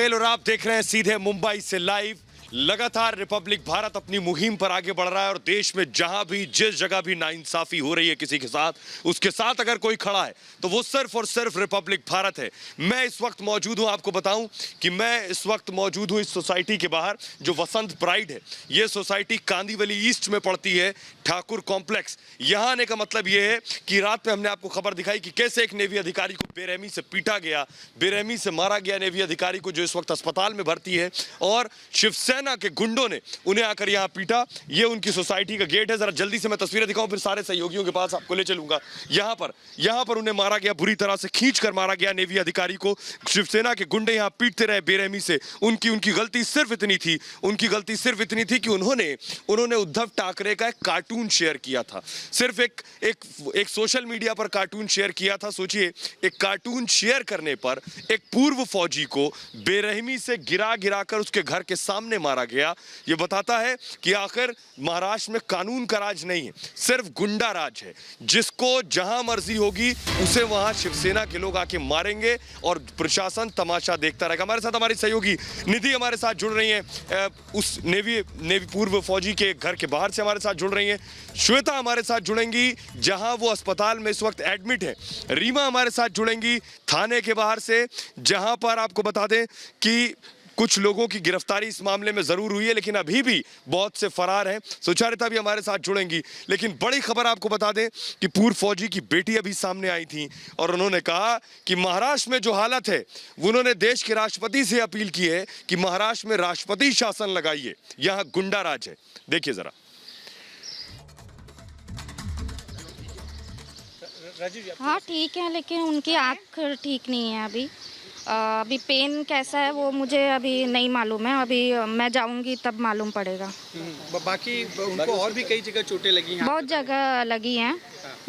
पटेल और आप देख रहे हैं सीधे मुंबई से लाइव। लगातार रिपब्लिक भारत अपनी मुहिम पर आगे बढ़ रहा है और देश में जहां भी जिस जगह भी नाइंसाफी हो रही है किसी के साथ, उसके साथ अगर कोई खड़ा है तो वो सिर्फ और सिर्फ रिपब्लिक भारत है। मैं इस वक्त मौजूद हूं, आपको बताऊं कि मैं इस वक्त मौजूद हूं इस सोसाइटी के बाहर जो वसंत प्राइड है। ये सोसाइटी कांदीवली ईस्ट में पड़ती है, ठाकुर कॉम्प्लेक्स। यहां आने का मतलब ये है कि रात में हमने आपको खबर दिखाई कि कैसे एक नेवी अधिकारी को बेरहमी से पीटा गया, बेरहमी से मारा गया नेवी अधिकारी को, जो इस वक्त अस्पताल में भर्ती है, और शिवसेना के गुंडों ने उन्हें आकर यहां पीटा। ये उनकी सोसाइटी का गेट है। जरा जल्दी से मैं तस्वीरें दिखाऊं, फिर सारे सहयोगियों के पास आपको ले चलूंगा। यहां पर उन्हें मारा गया, बुरी तरह से खींचकर मारा गया नेवी अधिकारी को। शिवसेना के गुंडे यहां पीटते रहे बेरहमी से। उनकी गलती सिर्फ इतनी थी कि उन्होंने उद्धव ठाकरे का एक कार्टून शेयर किया था। सिर्फ एक सोशल मीडिया पर कार्टून शेयर किया था। सोचिए, एक कार्टून शेयर करने पर एक पूर्व फौजी को बेरहमी से गिरा कर उसके घर के सामने मारा गया। यह बताता है कि आखिर महाराष्ट्र में कानून का राज नहीं है, सिर्फ गुंडा राज है। जिसको जहां मर्जी होगी उसे वहां शिवसेना के लोग आके मारेंगे और प्रशासन तमाशा देखता रहेगा। हमारे साथ हमारी सहयोगी निधि हमारे साथ जुड़ रही है, उस नेवी पूर्व फौजी के घर के बाहर से हमारे साथ जुड़ रही है। श्वेता हमारे साथ जुड़ेंगी जहां वो अस्पताल में इस वक्त एडमिट है। रीमा हमारे साथ जुड़ेंगी थाने के बाहर से, जहां पर आपको बता दें कि कुछ लोगों की गिरफ्तारी इस मामले में जरूर हुई है, लेकिन अभी भी बहुत से फरार हैं। सुचारिता भी हमारे साथ जुड़ेंगी। लेकिन बड़ी खबर आपको बता दें कि पूर्व फौजी की बेटी अभी सामने आई थी और उन्होंने कहा कि महाराष्ट्र में जो हालत है, उन्होंने देश के राष्ट्रपति से अपील की है कि महाराष्ट्र में राष्ट्रपति शासन लगाइए, यहां गुंडा राज है। देखिए जरा। हाँ ठीक है, लेकिन उनकी आँख ठीक नहीं है अभी पेन कैसा है वो मुझे अभी नहीं मालूम है। अभी मैं जाऊंगी तब मालूम पड़ेगा। बाकी उनको और भी कई जगह चोटें लगी हैं? बहुत जगह लगी हैं।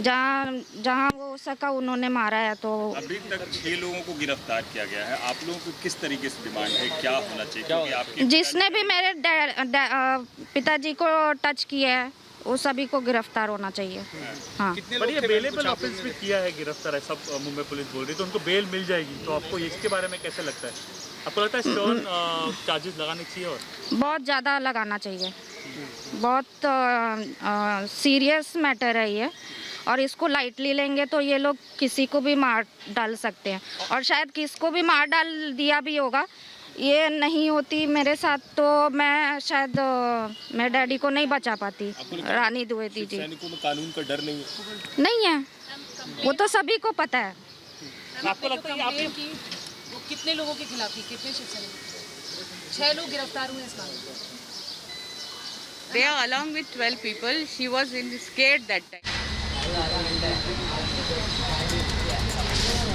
जहाँ वो सका उन्होंने मारा है। तो अभी तक 6 लोगों को गिरफ्तार किया गया है। आप लोगों को किस तरीके से डिमांड है, क्या होना चाहिए? जिसने भी मेरे पिताजी को टच किया है वो सभी को गिरफ्तार होना चाहिए। हाँ, अवेलेबल ऑफिस भी किया है गिरफ्तार है सब, मुंबई पुलिस बोल रही है, तो उनको बेल मिल जाएगी। तो आपको इसके बारे में कैसे लगता है? आपको लगता है स्टर्न चार्जेस लगाने चाहिए? और बहुत ज़्यादा लगाना चाहिए। बहुत सीरियस मैटर है ये, और इसको लाइटली लेंगे तो ये लोग किसी को भी मार डाल सकते हैं, और शायद किसको भी मार डाल दिया भी होगा। ये नहीं होती मेरे साथ तो मैं शायद मेरे डैडी को नहीं बचा पाती। रानी द्विवेदी जी। सैनिकों में कानून का डर नहीं है, वो तो सभी को पता है। आपको लगता है आपने वो कितने लोगों के खिलाफ थी, कितने शिवसैनिक? 6 लोग गिरफ्तार हुए इस मामले में। They are along with 12 people. She was scared that time.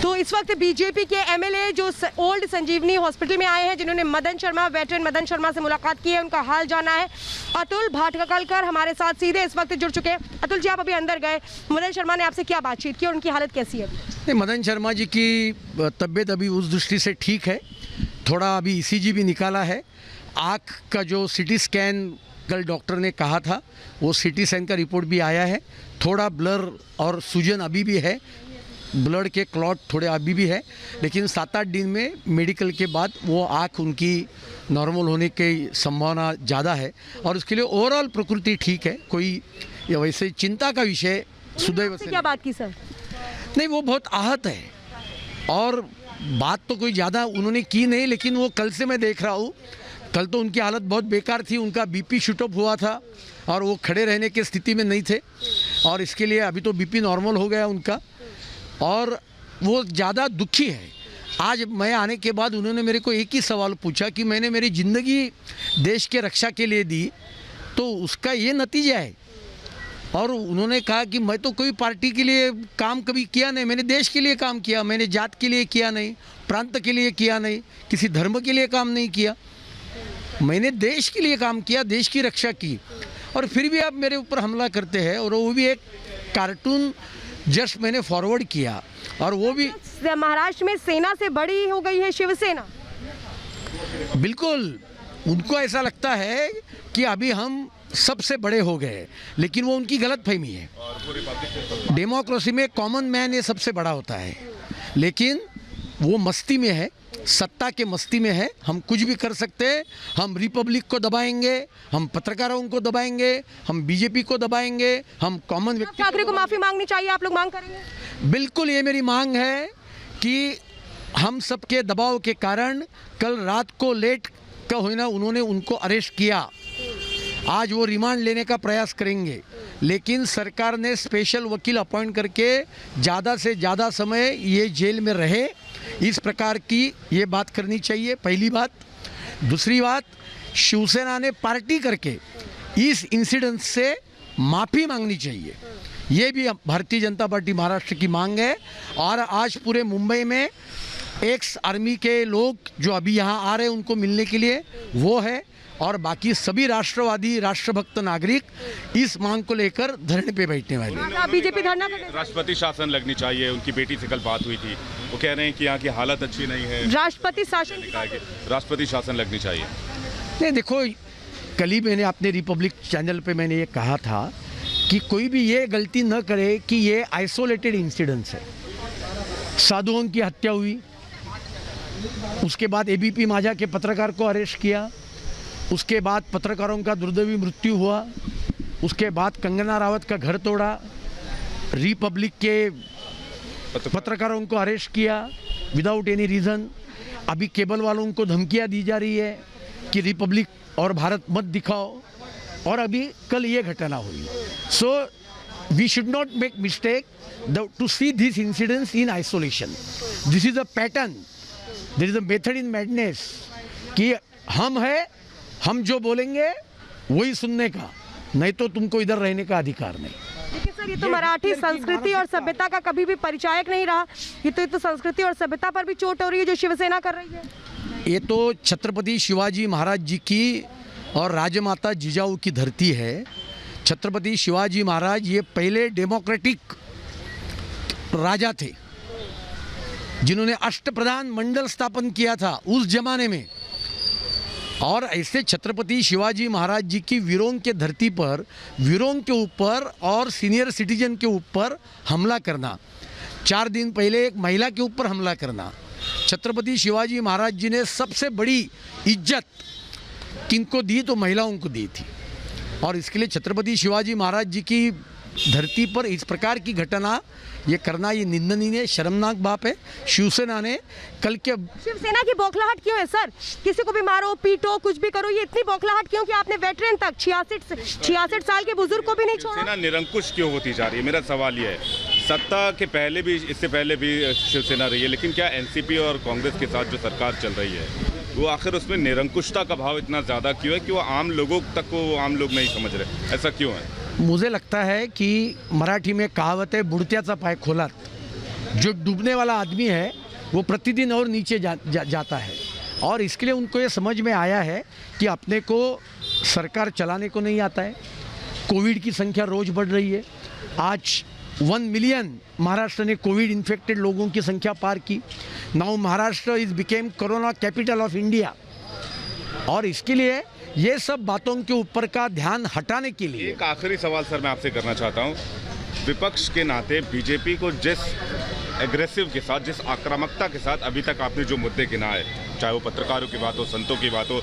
तो इस वक्त बीजेपी के एमएलए जो ओल्ड संजीवनी हॉस्पिटल में आए हैं, जिन्होंने मदन शर्मा, वेटरन मदन शर्मा से मुलाकात की है, उनका हाल जाना है। अतुल भाटकलकर हमारे साथ सीधे इस वक्त जुड़ चुके हैं। अतुल जी, आप अभी अंदर गए, मदन शर्मा ने आपसे क्या बातचीत की और उनकी हालत कैसी है? नहीं, मदन शर्मा जी की तबीयत अभी उस दृष्टि से ठीक है। थोड़ा अभी ईसीजी भी निकाला है। आँख का जो सिटी स्कैन कल डॉक्टर ने कहा था, वो सिटी स्कैन का रिपोर्ट भी आया है। थोड़ा ब्लर और सूजन अभी भी है, ब्लड के क्लॉट थोड़े अभी भी है, लेकिन 7-8 दिन में मेडिकल के बाद वो आँख उनकी नॉर्मल होने की संभावना ज़्यादा है, और उसके लिए ओवरऑल प्रकृति ठीक है। कोई वैसे चिंता का विषय सुदैव से क्या बात की सर? नहीं, वो बहुत आहत है, और बात तो कोई ज़्यादा उन्होंने की नहीं, लेकिन वो कल से मैं देख रहा हूँ, कल तो उनकी हालत बहुत बेकार थी। उनका बीपी शूटअप हुआ था और वो खड़े रहने की स्थिति में नहीं थे, और इसके लिए अभी तो बीपी नॉर्मल हो गया उनका, और वो ज़्यादा दुखी है। आज मैं आने के बाद उन्होंने मेरे को एक ही सवाल पूछा कि मैंने मेरी ज़िंदगी देश के रक्षा के लिए दी, तो उसका ये नतीजा है। और उन्होंने कहा कि मैं तो कोई पार्टी के लिए काम कभी किया नहीं, मैंने देश के लिए काम किया, मैंने जात के लिए किया नहीं, प्रांत के लिए किया नहीं, किसी धर्म के लिए काम नहीं किया, मैंने देश के लिए काम किया, देश की रक्षा की, और फिर भी आप मेरे ऊपर हमला करते हैं। और वो भी एक कार्टून जस्ट मैंने फॉरवर्ड किया, और वो भी महाराष्ट्र में सेना से बड़ी हो गई है शिवसेना। बिल्कुल, उनको ऐसा लगता है कि अभी हम सबसे बड़े हो गए, लेकिन वो उनकी गलतफहमी है। डेमोक्रेसी में कॉमन मैन ये सबसे बड़ा होता है, लेकिन वो मस्ती में है सत्ता के मस्ती में है, हम कुछ भी कर सकते हैं। हम रिपब्लिक को दबाएंगे, हम पत्रकारों को दबाएंगे, हम बीजेपी को दबाएंगे, हम कॉमन व्यक्ति ठाकरे को माफी मांगनी चाहिए, आप लोग मांग करेंगे? बिल्कुल, ये मेरी मांग है कि हम सबके दबाव के कारण कल रात को लेट का होना उन्होंने उनको अरेस्ट किया। आज वो रिमांड लेने का प्रयास करेंगे, लेकिन सरकार ने स्पेशल वकील अपॉइंट करके ज़्यादा से ज़्यादा समय ये जेल में रहे, इस प्रकार की ये बात करनी चाहिए, पहली बात। दूसरी बात, शिवसेना ने पार्टी करके इस इंसिडेंट से माफ़ी मांगनी चाहिए, ये भी भारतीय जनता पार्टी महाराष्ट्र की मांग है। और आज पूरे मुंबई में एक्स आर्मी के लोग जो अभी यहाँ आ रहे हैं उनको मिलने के लिए वो है, और बाकी सभी राष्ट्रवादी राष्ट्रभक्त नागरिक इस मांग को लेकर धरने पे बैठने वाले हैं। बीजेपी धरना करेगी? राष्ट्रपति शासन लगनी चाहिए। उनकी बेटी से कल बात हुई थी, वो कह रहे हैं कि यहाँ की हालत अच्छी नहीं है। राष्ट्रपति शासन राष्ट्रपति शासन लगनी चाहिए। नहीं, देखो, कल ही मैंने अपने रिपब्लिक चैनल पे मैंने ये कहा था कि कोई भी ये गलती न करे कि ये आइसोलेटेड इंसिडेंट्स है। साधुओं की हत्या हुई, उसके बाद एबीपी माझा के पत्रकार को अरेस्ट किया, उसके बाद पत्रकारों का दुर्दैवी मृत्यु हुआ, उसके बाद कंगना रावत का घर तोड़ा, रिपब्लिक के पत्रकारों को अरेस्ट किया विदाउट एनी रीज़न। अभी केबल वालों को धमकियां दी जा रही है कि रिपब्लिक और भारत मत दिखाओ, और अभी कल ये घटना हुई। So we should not make mistake to see this incidents in isolation. This is a pattern, there is a method in madness कि हम जो बोलेंगे वही सुनने का, नहीं तो तुमको इधर रहने का अधिकार नहीं। लेकिन सर, ये तो मराठी संस्कृति और सभ्यता का कभी भी परिचायक नहीं रहा। ये तो संस्कृति और सभ्यता पर भी चोट हो रही है जो शिवसेना कर रही है। ये तो छत्रपति शिवाजी महाराज जी की और राजमाता जिजाऊ की धरती है। छत्रपति शिवाजी महाराज ये पहले डेमोक्रेटिक राजा थे जिन्होंने अष्टप्रधान मंडल स्थापन किया था उस जमाने में। और ऐसे छत्रपति शिवाजी महाराज जी की वीरों के धरती पर वीरों के ऊपर और सीनियर सिटीजन के ऊपर हमला करना, 4 दिन पहले एक महिला के ऊपर हमला करना, छत्रपति शिवाजी महाराज जी ने सबसे बड़ी इज्जत किनको दी तो महिलाओं को दी थी। और इसके लिए छत्रपति शिवाजी महाराज जी की धरती पर इस प्रकार की घटना ये करना, ये निंदनीय शर्मनाक बात है। शिवसेना ने कल के शिवसेना की बौखलाहट क्यों है सर? किसी को भी मारो पीटो कुछ भी करो, ये इतनी बौखलाहट क्यों कि आपने वेटरन तक 66 साल के बुजुर्ग को भी नहीं छोड़ा? शिवसेना निरंकुश क्यों होती जा रही है? मेरा सवाल ये है। सत्ता के पहले भी, इससे पहले भी शिवसेना रही है, लेकिन क्या एनसीपी और कांग्रेस के साथ जो सरकार चल रही है वो आखिर उसमें निरंकुशता का भाव इतना ज़्यादा क्यों है कि वो आम लोगों तक को आम लोग नहीं समझ रहे? ऐसा क्यों है? मुझे लगता है कि मराठी में कहावत है, बुढ़त्याचा पाय खोलात। जो डूबने वाला आदमी है वो प्रतिदिन और नीचे जाता है, और इसके लिए उनको ये समझ में आया है कि अपने को सरकार चलाने को नहीं आता है। कोविड की संख्या रोज़ बढ़ रही है। आज 1 मिलियन महाराष्ट्र ने कोविड इन्फेक्टेड लोगों की संख्या पार की। Now Maharashtra is became corona capital of India. और इसके लिए ये सब बातों के ऊपर का ध्यान हटाने के लिए एक आखिरी सवाल सर मैं आपसे करना चाहता हूँ। विपक्ष के नाते बीजेपी को जिस एग्रेसिव के साथ, जिस आक्रामकता के साथ अभी तक आपने जो मुद्दे गिनाए, चाहे वो पत्रकारों की बात हो, संतों की बात हो,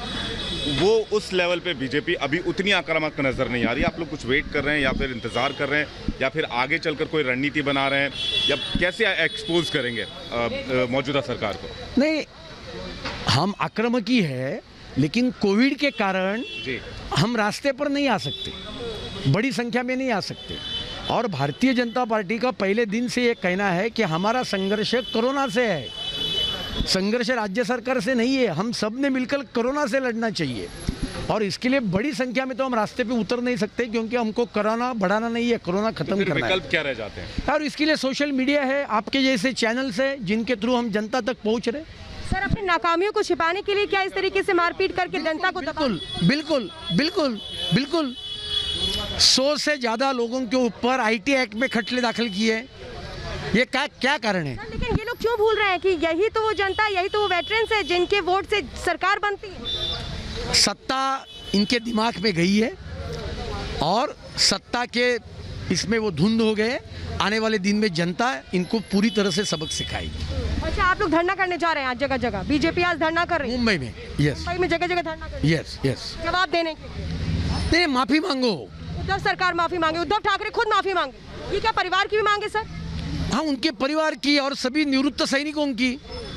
वो उस लेवल पे बीजेपी अभी उतनी आक्रामक नज़र नहीं आ रही। आप लोग कुछ वेट कर रहे हैं या फिर इंतज़ार कर रहे हैं या फिर आगे चलकर कोई रणनीति बना रहे हैं, या कैसे एक्सपोज करेंगे मौजूदा सरकार को? नहीं, हम आक्रामक ही है, लेकिन कोविड के कारण हम रास्ते पर नहीं आ सकते, बड़ी संख्या में नहीं आ सकते। और भारतीय जनता पार्टी का पहले दिन से ये कहना है कि हमारा संघर्ष कोरोना से है, संघर्ष राज्य सरकार से नहीं है। हम सब ने मिलकर कोरोना से लड़ना चाहिए, और इसके लिए बड़ी संख्या में तो हम रास्ते पे उतर नहीं सकते, क्योंकि हमको कोरोना बढ़ाना नहीं है, कोरोना खत्म करना है। विकल्प क्या रह जाते हैं? और इसके लिए सोशल मीडिया है, आपके जैसे चैनल्स है जिनके थ्रू हम जनता तक पहुँच रहे। सर, अपनी नाकामियों को छिपाने के लिए क्या इस तरीके से मारपीट करके जनता को बिल्कुल बिल्कुल बिल्कुल 100 से ज़्यादा लोगों के ऊपर IT एक्ट में खटले दाखिल किए। ये क्या कारण है? लेकिन ये लोग क्यों भूल रहे हैं कि यही तो वो जनता, यही तो वो वेटरन्स है जिनके वोट से सरकार बनती है। सत्ता इनके दिमाग में गई है, और सत्ता के इसमें वो धुंध हो गए। आने वाले दिन में जनता इनको पूरी तरह से सबक सिखाएगी। अच्छा, आप लोग धरना करने जा रहे हैं आज जगह जगह, बीजेपी आज धरना कर रही है मुंबई में। यस मुंबई में जगह जगह धरना कर रही है यस यस। जवाब देने के लिए। नहीं, माफी मांगो। उद्धव सरकार माफी मांगे, उद्धव ठाकरे खुद माफी मांगे, ये क्या परिवार की भी मांगे सर? हाँ, उनके परिवार की और सभी निवृत्त सैनिकों की।